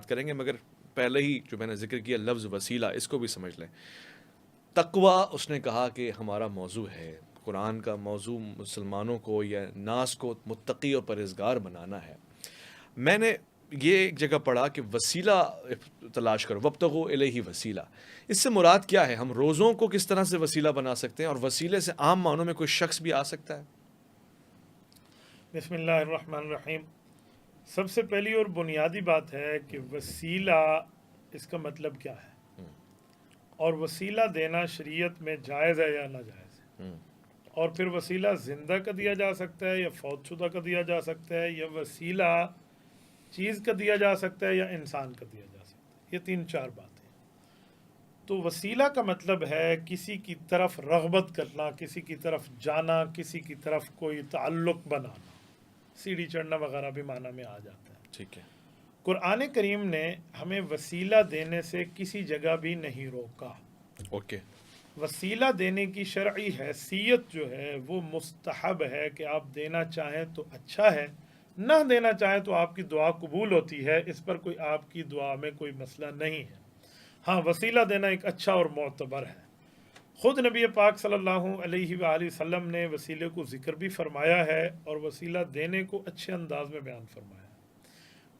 کریں گے، مگر پہلے ہی جو میں نے ذکر کیا لفظ وسیلہ، اس کو بھی سمجھ لیں۔ تقوی اس نے کہا کہ ہمارا موضوع ہے، قرآن کا موضوع مسلمانوں کو یا ناس کو متقی اور پرہیزگار بنانا ہے۔ میں نے یہ ایک جگہ پڑھا کہ وسیلہ تلاش کرو، وابتغوا الیہ وسیلہ، اس سے مراد کیا ہے؟ ہم روزوں کو کس طرح سے وسیلہ بنا سکتے ہیں، اور وسیلے سے عام معنوں میں کوئی شخص بھی آ سکتا ہے؟ بسم اللہ الرحمن الرحیم۔ سب سے پہلی اور بنیادی بات ہے کہ وسیلہ اس کا مطلب کیا ہے، اور وسیلہ دینا شریعت میں جائز ہے یا ناجائز ہے، اور پھر وسیلہ زندہ کا دیا جا سکتا ہے یا فوت شدہ کا دیا جا سکتا ہے، یا وسیلہ چیز کا دیا جا سکتا ہے یا انسان کا دیا جا سکتا ہے۔ یہ 3-4 باتیں۔ تو وسیلہ کا مطلب ہے کسی کی طرف رغبت کرنا، کسی کی طرف جانا، کسی کی طرف کوئی تعلق بنانا، سیڑھی چڑھنا وغیرہ بھی معنی میں آ جاتا ہے۔ ٹھیک ہے۔ قرآن کریم نے ہمیں وسیلہ دینے سے کسی جگہ بھی نہیں روکا۔ اوکے۔ وسیلہ دینے کی شرعی حیثیت جو ہے وہ مستحب ہے کہ آپ دینا چاہیں تو اچھا ہے، نہ دینا چاہیں تو آپ کی دعا قبول ہوتی ہے، اس پر کوئی آپ کی دعا میں کوئی مسئلہ نہیں ہے۔ ہاں، وسیلہ دینا ایک اچھا اور معتبر ہے۔ خود نبی پاک صلی اللہ علیہ وآلہ وسلم نے وسیلے کو ذکر بھی فرمایا ہے اور وسیلہ دینے کو اچھے انداز میں بیان فرمایا ہے۔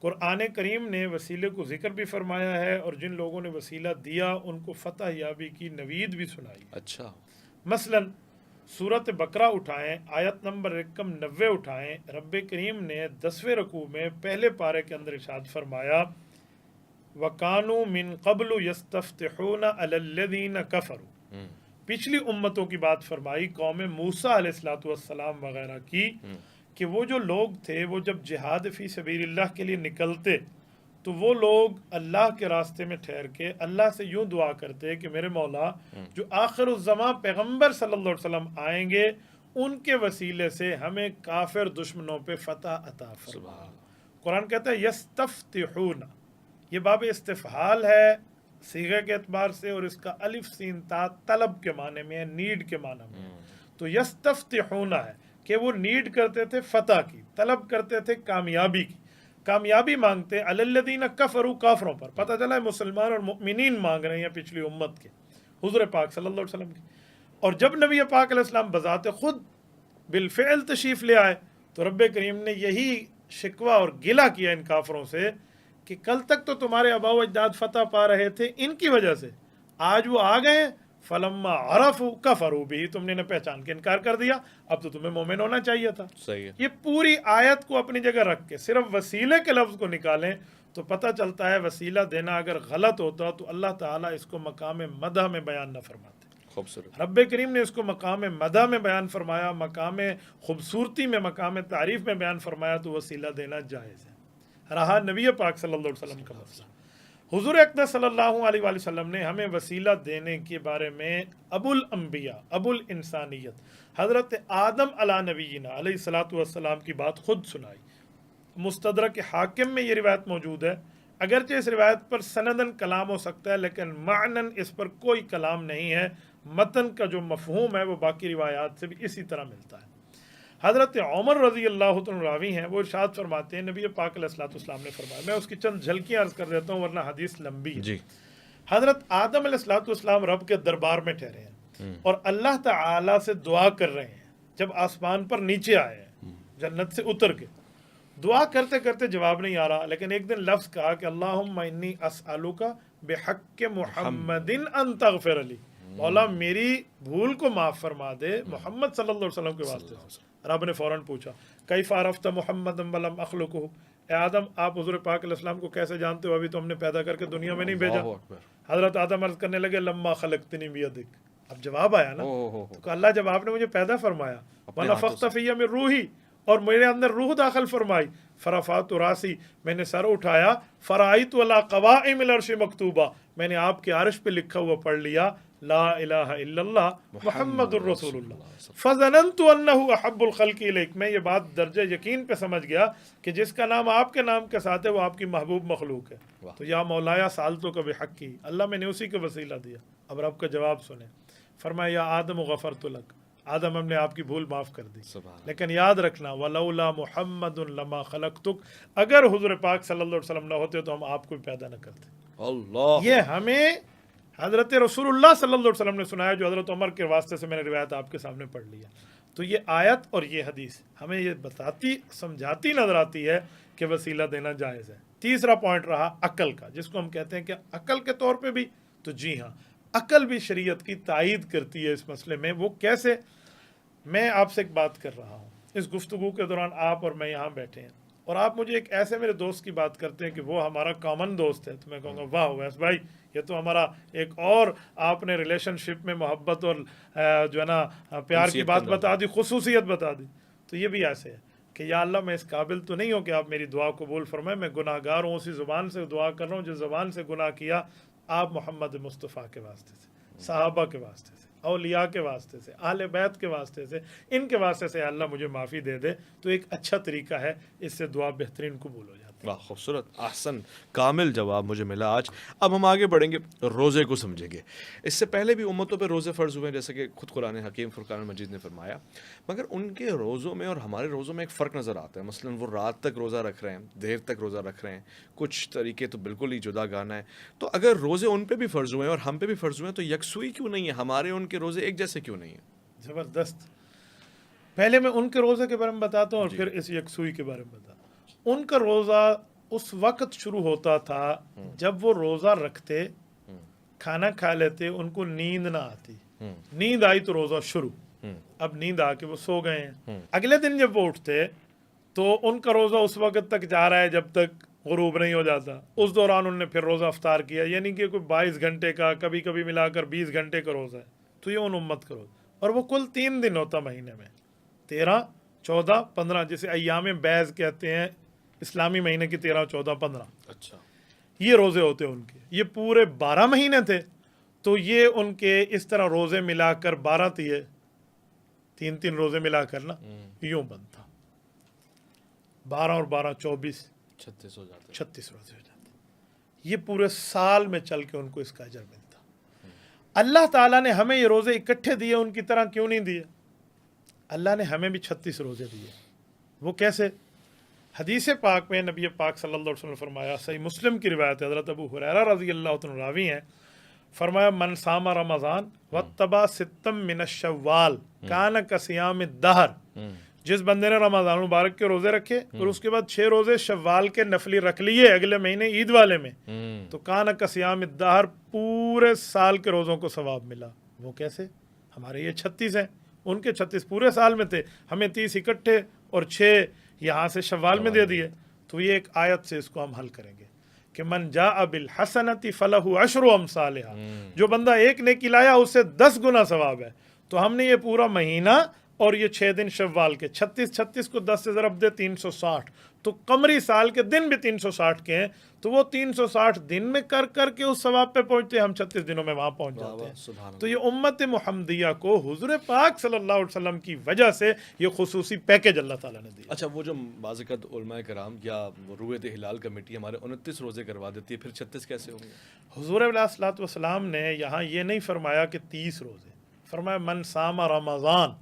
قرآن کریم نے وسیلے کو ذکر بھی فرمایا ہے، اور جن لوگوں نے وسیلہ دیا ان کو فتح یابی کی نوید بھی سنائی ہے۔ اچھا۔ مثلا سورۃ بقرہ اٹھائیں، آیت نمبر رقم 90 اٹھائیں، رب کریم نے 10ویں رکوع میں پہلے پارے کے اندر ارشاد فرمایا وَكَانُوا مِن قَبْلُ يَسْتَفْتِحُونَ عَلَى الَّذِينَ كَفَرُوا۔ پچھلی امتوں کی بات فرمائی، قوم موسیٰ علیہ السلام وغیرہ کی، کہ وہ جو لوگ تھے وہ جب جہاد فی سبیل اللہ کے لیے نکلتے تو وہ لوگ اللہ کے راستے میں ٹھہر کے اللہ سے یوں دعا کرتے کہ میرے مولا، جو آخر الزمان پیغمبر صلی اللہ علیہ وسلم آئیں گے ان کے وسیلے سے ہمیں کافر دشمنوں پہ فتح عطا فرما۔ قرآن کہتا ہے یستفتحون، یہ باب استفحال ہے صیغے کے اعتبار سے، اور اس کا الف سین تا طلب کے معنی میں ہے، نیڈ کے معنی میں ہے۔ تو یستفتحون ہے کہ وہ نیڈ کرتے تھے فتح کی، طلب کرتے تھے کامیابی کی، کامیابی مانگتے علی الذین کفروا، کافروں پر۔ پتہ چلا ہے مسلمان اور مؤمنین مانگ رہے ہیں پچھلی امت کے، حضور پاک صلی اللہ علیہ وسلم کی۔ اور جب نبی پاک علیہ السلام بذات خود بالفعل تشریف لے آئے تو رب کریم نے یہی شکوہ اور گلہ کیا ان کافروں سے کہ کل تک تو تمہارے آباء و اجداد فتح پا رہے تھے ان کی وجہ سے، آج وہ آ گئے فلما عرفوا کفروا بھی، تم نے پہچان کے انکار کر دیا، اب تو تمہیں مومن ہونا چاہیے تھا۔ صحیح ہے۔ یہ پوری آیت کو اپنی جگہ رکھ کے صرف وسیلے کے لفظ کو نکالیں تو پتہ چلتا ہے وسیلہ دینا اگر غلط ہوتا تو اللہ تعالیٰ اس کو مقام مدح میں بیان نہ فرماتے۔ خوبصورت۔ رب کریم نے اس کو مقام مدح میں بیان فرمایا، مقام خوبصورتی میں، مقام تعریف میں بیان فرمایا، تو وسیلہ دینا جائز ہے۔ رہا نبی پاک صلی اللہ علیہ وسلم کا مسئلہ، حضور اقدس صلی اللہ علیہ وآلہ وسلم نے ہمیں وسیلہ دینے کے بارے میں ابو الانبیاء، ابو الانسانیت حضرت آدم علیہ نبینا علیہ الصلوۃ والسلام کی بات خود سنائی۔ مستدرک حاکم میں یہ روایت موجود ہے، اگرچہ اس روایت پر سندن کلام ہو سکتا ہے لیکن معنن اس پر کوئی کلام نہیں ہے، متن کا جو مفہوم ہے وہ باقی روایات سے بھی اسی طرح ملتا ہے۔ حضرت عمر رضی اللہ عنہ راوی ہیں، وہ ارشاد فرماتے ہیں نبی پاک علیہ السلام نے فرمایا، میں اس کی چند جھلکیاں عرض کر دیتا ہوں ورنہ حدیث لمبی ہے۔ جی۔ حضرت آدم علیہ السلام رب کے دربار میں ٹھہرے ہیں اور اللہ تعالیٰ سے دعا کر رہے ہیں، جب آسمان پر نیچے آئے ہیں جنت سے اتر کے، دعا کرتے کرتے جواب نہیں آ رہا، لیکن ایک دن لفظ کہا کہ اللہم انی اسألک بحق محمد ان تغفر لی، مولا میری بھول کو معاف فرما دے محمد صلی اللہ علیہ وسلم کے واسطے۔ رب نے فوراً پوچھا کیف عرفت محمد ولم اخلقہ، اے آدم آپ حضور پاک علیہ السلام کو کیسے جانتے ہو، ابھی تو ہم نے پیدا کر کے دنیا میں نہیں بھیجا۔ اللہ اکبر۔ حضرت آدم عرض کرنے لگے لما خلقتنی بیدک، اب جواب آیا نا، تو کہ اللہ جب آپ نے مجھے پیدا فرمایا، ونفخت فی من روحی، اور میرے اندر روح داخل فرمائی، فرفعت راسی، میں نے سر اٹھایا، فرأیت علی قوائم العرش مکتوبہ، میں نے آپ کے عرش پہ لکھا ہوا پڑھ لیا لا الہ الا اللہ محمد الرسول اللہ، فظننت انہ احب الخلق الیک، میں یہ بات درجہ یقین پہ سمجھ گیا کہ جس کا نام آپ کے نام کے ساتھ ہے وہ آپ کی محبوب مخلوق ہے۔ تو یا مولایا سالتو کا بحق کی، اللہ میں نے اسی کا وسیلہ دیا۔ اب رب کا جواب سنیں، فرمایا یا آدم غفرت لک، آدم ہم نے آپ کی بھول معاف کر دی، سبحان لیکن یاد رکھنا ولولا محمد لما خلقتک، اگر حضور پاک صلی اللہ علیہ وسلم نہ ہوتے تو ہم آپ کو پیدا نہ کرتے۔ اللہ، یہ ہمیں حضرت رسول اللہ صلی اللہ علیہ وسلم نے سنایا، جو حضرت عمر کے واسطے سے میں نے روایت آپ کے سامنے پڑھ لیا۔ تو یہ آیت اور یہ حدیث ہمیں یہ بتاتی سمجھاتی نظر آتی ہے کہ وسیلہ دینا جائز ہے۔ تیسرا پوائنٹ رہا عقل کا، جس کو ہم کہتے ہیں کہ عقل کے طور پہ بھی، تو جی ہاں عقل بھی شریعت کی تائید کرتی ہے اس مسئلے میں۔ وہ کیسے؟ میں آپ سے ایک بات کر رہا ہوں، اس گفتگو کے دوران آپ اور میں یہاں بیٹھے ہیں، اور آپ مجھے ایک ایسے میرے دوست کی بات کرتے ہیں کہ وہ ہمارا کامن دوست ہے، تو میں کہوں گا واہ ویس بھائی، یہ تو ہمارا ایک اور آپ نے ریلیشن شپ میں محبت اور جو ہے نا پیار کی بات بتا دی، خصوصیت بتا دی۔ تو یہ بھی ایسے ہے کہ یا اللہ میں اس قابل تو نہیں ہوں کہ آپ میری دعا قبول فرمائیں، میں گناہ گار ہوں، اسی زبان سے دعا کر رہا ہوں جو زبان سے گناہ کیا آپ محمد مصطفیٰ کے واسطے سے، صحابہ کے واسطے سے، اولیاء کے واسطے سے، اہل بیت کے واسطے سے، ان کے واسطے سے اللہ مجھے معافی دے دے۔ تو ایک اچھا طریقہ ہے، اس سے دعا بہترین قبول ہو جاتی ہے۔ واہ خوبصورت، احسن، کامل جواب مجھے ملا آج۔ اب ہم آگے بڑھیں گے، روزے کو سمجھیں گے۔ اس سے پہلے بھی امتوں پہ روزے فرض ہوئے ہیں، جیسے کہ خود قرآن حکیم فرقان مجید نے فرمایا، مگر ان کے روزوں میں اور ہمارے روزوں میں ایک فرق نظر آتا ہے۔ مثلاً وہ رات تک روزہ رکھ رہے ہیں، دیر تک روزہ رکھ رہے ہیں، کچھ طریقے تو بالکل ہی جدا گانا ہے۔ تو اگر روزے ان پہ بھی فرض ہوئے ہیں اور ہم پہ بھی فرض ہوئے ہیں تو یکسوئی کیوں نہیں ہے؟ ہمارے ان کے روزے ایک جیسے کیوں نہیں ہیں؟ زبردست۔ پہلے میں ان کے روزے کے بارے میں بتاتا ہوں اور جی۔ پھر اس یکسوئی کے بارے میں بتاتا ہوں۔ ان کا روزہ اس وقت شروع ہوتا تھا جب وہ روزہ رکھتے، کھانا کھا لیتے، ان کو نیند نہ آتی، نیند آئی تو روزہ شروع، اب نیند آ کے وہ سو گئے ہیں۔ اگلے دن جب وہ اٹھتے تو ان کا روزہ اس وقت تک جا رہا ہے جب تک غروب نہیں ہو جاتا، اس دوران انہوں نے پھر روزہ افطار کیا، یعنی کہ کوئی 22 گھنٹے کا، کبھی کبھی ملا کر 20 گھنٹے کا روزہ ہے۔ تو یہ ان امت کا روزہ، اور وہ کل 3 دن ہوتا مہینے میں، 13، 14، 15، جسے ایام بیض کہتے ہیں، اسلامی مہینے کی 13، 14، 15۔ اچھا، یہ روزے ہوتے ان کے، یہ پورے 12 مہینے تھے، تو یہ ان کے اس طرح روزے ملا کر 12 تھے، 3 روزے ملا کر نا یوں بنتا، 12 اور 12 24، 36 ہو جاتے 36 روزے ہو جاتے۔ یہ پورے سال میں چل کے ان کو اس کا اجر ملتا۔ اللہ تعالیٰ نے ہمیں یہ روزے اکٹھے دیے، ان کی طرح کیوں نہیں دیے؟ اللہ نے ہمیں بھی 36 روزے دیے۔ وہ کیسے؟ حدیث پاک میں نبی پاک صلی اللہ علیہ وسلم نے فرمایا، صحیح مسلم کی روایت ہے، حضرت ابو ہریرہ رضی اللہ عنہ راوی ہیں، فرمایا من صام رمضان واتبع ستا من الشوال کان کصیام الدہر، جس بندے نے رمضان مبارک کے روزے رکھے اور اس کے بعد 6 روزے شوال کے نفلی رکھ لیے اگلے مہینے عید والے میں، تو کان کصیام الدہر، پورے سال کے روزوں کو ثواب ملا۔ وہ کیسے؟ ہمارے یہ 36 ہیں، ان کے 36 پورے سال میں تھے، ہمیں 30 اکٹھے اور 6 یہاں سے شوال میں دے دیے۔ تو یہ ایک آیت سے اس کو ہم حل کریں گے کہ من جاء بالحسنۃ فلہ عشر امثالھا، جو بندہ ایک نیکی لایا اس سے 10 گنا ثواب ہے۔ تو ہم نے یہ پورا مہینہ اور یہ 6 دن شوال کے، 36 کو 10 سے ضرب دے 360، تو قمری سال کے دن بھی 360 کے ہیں، تو وہ 360 دن میں کر کر کے اس ثواب پہ پہنچتے ہیں، ہم 36 دنوں میں وہاں پہنچ جاتے ہیں۔ تو یہ امت محمدیہ کو حضور پاک صلی اللہ علیہ وسلم کی وجہ سے یہ خصوصی پیکج اللہ تعالیٰ نے دیا۔ اچھا، وہ جو بعض اوقات علماء کرام یا رویت ہلال کمیٹی ہمارے 29 روزے کروا دیتی ہے، پھر 36 کیسے ہوں گے؟ حضور علیہ الصلوۃ والسلام نے یہاں یہ نہیں فرمایا کہ 30 روزے، فرمایا من صام رمضان،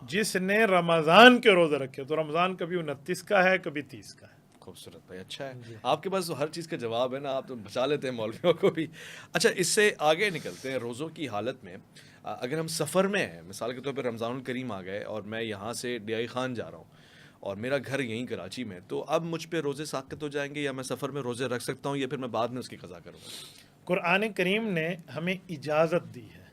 جس نے رمضان کے روزے رکھے، تو رمضان کبھی 29 کا ہے، کبھی 30 کا ہے۔ خوبصورت بھائی، اچھا ہے، آپ کے پاس ہر چیز کا جواب ہے نا، آپ تو بچا لیتے ہیں مولویوں کو بھی۔ اچھا، اس سے آگے نکلتے ہیں، روزوں کی حالت میں اگر ہم سفر میں ہیں، مثال کے طور پہ رمضان الکریم آ گئے اور میں یہاں سے ڈیائی خان جا رہا ہوں اور میرا گھر یہیں کراچی میں، تو اب مجھ پہ روزے ساقط ہو جائیں گے یا میں سفر میں روزے رکھ سکتا ہوں یا پھر میں بعد میں اس کی قضا کروں گا؟ قرآن کریم نے ہمیں اجازت دی ہے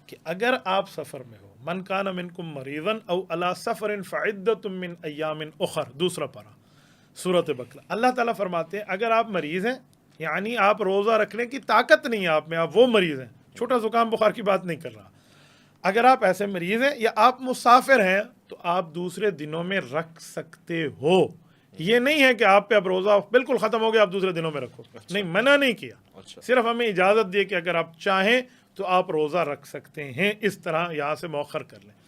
کہ اگر آپ سفر میں ہو، من کان منکم مریضا او علی سفر فعدۃ من ایام اخر، دوسرا پارہ سورۃ بقرہ، اللہ تعالیٰ فرماتے ہیں اگر آپ مریض ہیں، یعنی آپ روزہ رکھنے کی طاقت نہیں ہے آپ میں، آپ وہ مریض ہیں، چھوٹا زکام بخار کی بات نہیں کر رہا، اگر آپ ایسے مریض ہیں یا آپ مسافر ہیں تو آپ دوسرے دنوں میں رکھ سکتے ہو۔ یہ نہیں ہے کہ آپ پہ اب روزہ بالکل ختم ہو گیا آپ دوسرے دنوں میں رکھو، نہیں، منع نہیں کیا، صرف ہمیں اجازت دی کہ اگر آپ چاہیں تو آپ روزہ رکھ سکتے ہیں، اس طرح یہاں سے مؤخر کر لیں۔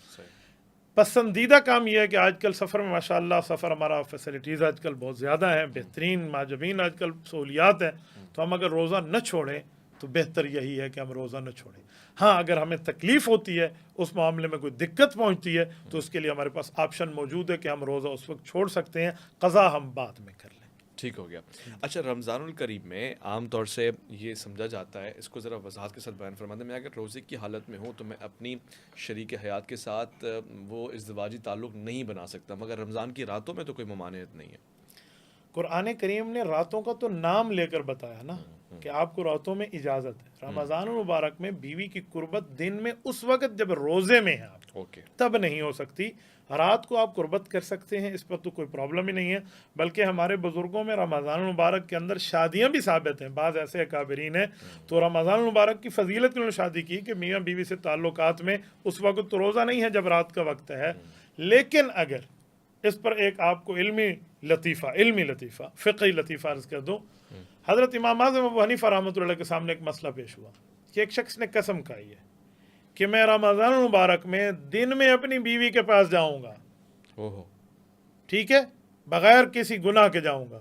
پسندیدہ کام یہ ہے کہ آج کل سفر میں ماشاءاللہ سفر ہمارا فیسلٹیز آج کل بہت زیادہ ہیں، بہترین ماجبین آج کل سہولیات ہیں، تو ہم اگر روزہ نہ چھوڑیں تو بہتر یہی ہے کہ ہم روزہ نہ چھوڑیں. ہاں اگر ہمیں تکلیف ہوتی ہے، اس معاملے میں کوئی دقت پہنچتی ہے، تو اس کے لیے ہمارے پاس آپشن موجود ہے کہ ہم روزہ اس وقت چھوڑ سکتے ہیں، قضا ہم بعد میں کر لیں. ٹھیک ہو گیا. اچھا، رمضان الکریم میں عام طور سے یہ سمجھا جاتا ہے، اس کو ذرا وضاحت کے ساتھ بیان فرما دیں. میں اگر روزے کی حالت میں ہوں تو میں اپنی شریک حیات کے ساتھ وہ ازدواجی تعلق نہیں بنا سکتا، مگر رمضان کی راتوں میں تو کوئی ممانعت نہیں ہے. قرآن کریم نے راتوں کا تو نام لے کر بتایا نا کہ آپ کو راتوں میں اجازت ہے. رمضان المبارک میں بیوی کی قربت دن میں اس وقت جب روزے میں ہیں آپ، اوکے. تب نہیں ہو سکتی. رات کو آپ قربت کر سکتے ہیں، اس پر تو کوئی پرابلم ہی نہیں ہے. بلکہ ہمارے بزرگوں میں رمضان المبارک کے اندر شادیاں بھی ثابت ہیں. بعض ایسے اکابرین ہیں تو رمضان المبارک کی فضیلت انہوں نے شادی کی کہ میاں بیوی سے تعلقات میں اس وقت تو روزہ نہیں ہے جب رات کا وقت ہے. لیکن اگر اس پر ایک آپ کو علمی لطیفہ فقہی لطیفہ عرض کر دوں. حضرت امام اعظم ابو حنیفہ رحمۃ اللہ کے سامنے ایک مسئلہ پیش ہوا کہ ایک شخص نے قسم کھائی ہے کہ میں رمضان المبارک میں دن میں اپنی بیوی کے پاس جاؤں گا، ٹھیک ہے، بغیر کسی گناہ کے جاؤں گا،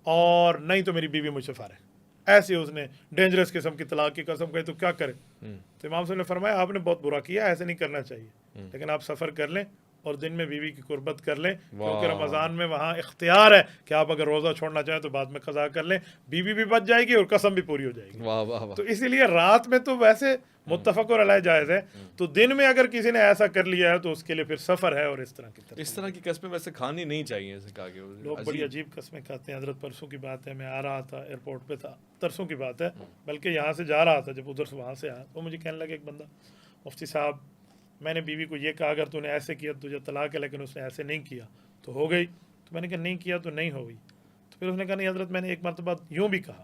اور نہیں تو میری بیوی مجھ سے فارغ. ایسے اس نے ڈینجرس قسم کی طلاق کی قسم کہی تو کیا کرے؟ تو امام صاحب نے فرمایا آپ نے بہت برا کیا، ایسے نہیں کرنا چاہیے، لیکن آپ سفر کر لیں اور دن میں بیوی کی قربت کر لیں، کیونکہ رمضان میں وہاں اختیار ہے کہ آپ اگر روزہ چھوڑنا چاہیں تو بعد میں قضا کر لیں، بیوی بھی بچ جائے گی اور قسم بھی پوری ہو جائے گی. واہ واہ واہ. تو اسی لیے رات میں تو ویسے متفق اور علیہ جائز ہے، تو دن میں اگر کسی نے ایسا کر لیا ہے تو اس کے لیے پھر سفر ہے. اور اس طرح کی قسمیں ویسے کھانی نہیں چاہیے، ایسے کہا کہ لوگ بڑی عجیب قسمیں کھاتے ہیں. حضرت پرسوں کی بات ہے، میں آ رہا تھا ایئرپورٹ پہ تھا، ترسوں کی بات ہے، بلکہ یہاں سے جا رہا تھا، جب ادھر سے وہاں سے آیا تو مجھے کہنے لگا ایک بندہ، مفتی صاحب میں نے بیوی کو یہ کہا اگر تو نے ایسے کیا تجھے طلاق ہے، لیکن اس نے ایسے نہیں کیا تو ہو گئی. تو میں نے کہا نہیں کیا تو نہیں ہو گئی. تو پھر اس نے کہا نہیں حضرت میں نے ایک مرتبہ یوں بھی کہا.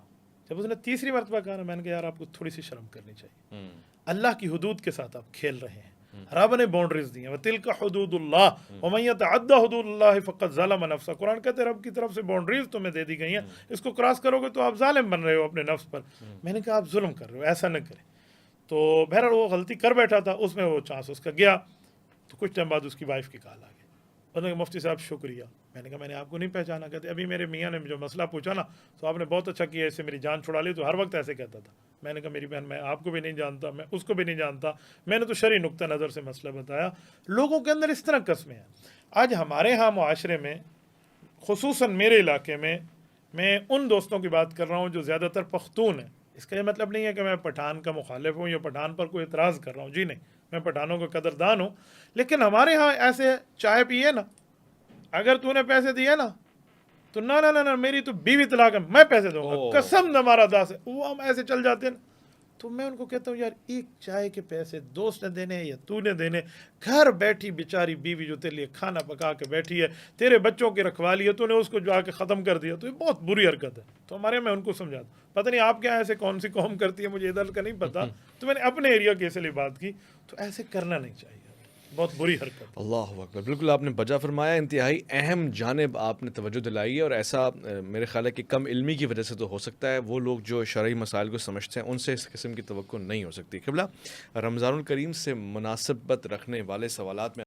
جب اس نے تیسری مرتبہ کہا نا، میں نے کہا یار آپ کو تھوڑی سی شرم کرنی چاہیے. اللہ کی حدود کے ساتھ آپ کھیل رہے ہیں، رب نے باؤنڈریز دی ہیں. وَتِلْكَ حُدُودُ اللَّهِ وَمَن يَتَعَدَّ حُدُودَ اللَّهِ فَقَدْ ظَلَمَ نَفْسَهُ. قرآن کہتے ہیں رب کی طرف سے باؤنڈریز تمہیں دے دی گئی ہیں، اس کو کراس کرو گے تو آپ ظالم بن رہے ہو اپنے نفس پر. میں نے کہا آپ ظلم کر رہے ہو، ایسا نہ کریں. تو بہرحال وہ غلطی کر بیٹھا تھا، اس میں وہ چانس اس کا گیا. تو کچھ ٹائم بعد اس کی وائف کی کال آ گئی. انہوں نے کہا مفتی صاحب شکریہ. میں نے کہا میں نے آپ کو نہیں پہچانا. کہتے ابھی میرے میاں نے جو مسئلہ پوچھا نا تو آپ نے بہت اچھا کیا، اس سے میری جان چھڑا لی. تو ہر وقت ایسے کہتا تھا. میں نے کہا میری بہن میں آپ کو بھی نہیں جانتا، میں اس کو بھی نہیں جانتا، میں نے تو شرعی نقطہ نظر سے مسئلہ بتایا. لوگوں کے اندر اس طرح قسمیں ہیں. آج ہمارے ہاں معاشرے میں، خصوصاً میرے علاقے میں ان دوستوں کی بات کر رہا ہوں جو زیادہ تر پختون ہیں. اس کا یہ مطلب نہیں ہے کہ میں پٹھان کا مخالف ہوں یا پٹھان پر کوئی اعتراض کر رہا ہوں، جی نہیں، میں پٹھانوں کا قدردان ہوں. لیکن ہمارے ہاں ایسے چائے پیے نا، اگر تو نے پیسے دیے نا تو نہ میری تو بیوی طلاق ہے، میں پیسے دوں گا، قسم نہ ہمارا داس ہے. وہ ہم ایسے چل جاتے ہیں نا. تو میں ان کو کہتا ہوں یار ایک چائے کے پیسے دوست نے دینے یا تو نے دینے. گھر بیٹھی بیچاری بیوی جو تیرے لیے کھانا پکا کے بیٹھی ہے، تیرے بچوں کی رکھوالی ہے، تو نے اس کو جا کے ختم کر دیا، تو یہ بہت بری حرکت ہے. تو ہمارے میں ان کو سمجھاتا ہوں. پتہ نہیں آپ کیا ایسے کون سی قوم کرتی ہے، مجھے ادھر کا نہیں پتا. تو میں نے اپنے ایریا کے اس لیے بات کی. تو ایسے کرنا نہیں چاہیے، بہت بری حرکت. اللہ اکبر. بالکل آپ نے بجا فرمایا. انتہائی اہم جانب آپ نے توجہ دلائی ہے، اور ایسا میرے خیال ہے کہ کم علمی کی وجہ سے تو ہو سکتا ہے. وہ لوگ جو شرعی مسائل کو سمجھتے ہیں ان سے اس قسم کی توقع نہیں ہو سکتی. قبلہ، رمضان الکریم سے مناسبت رکھنے والے سوالات میں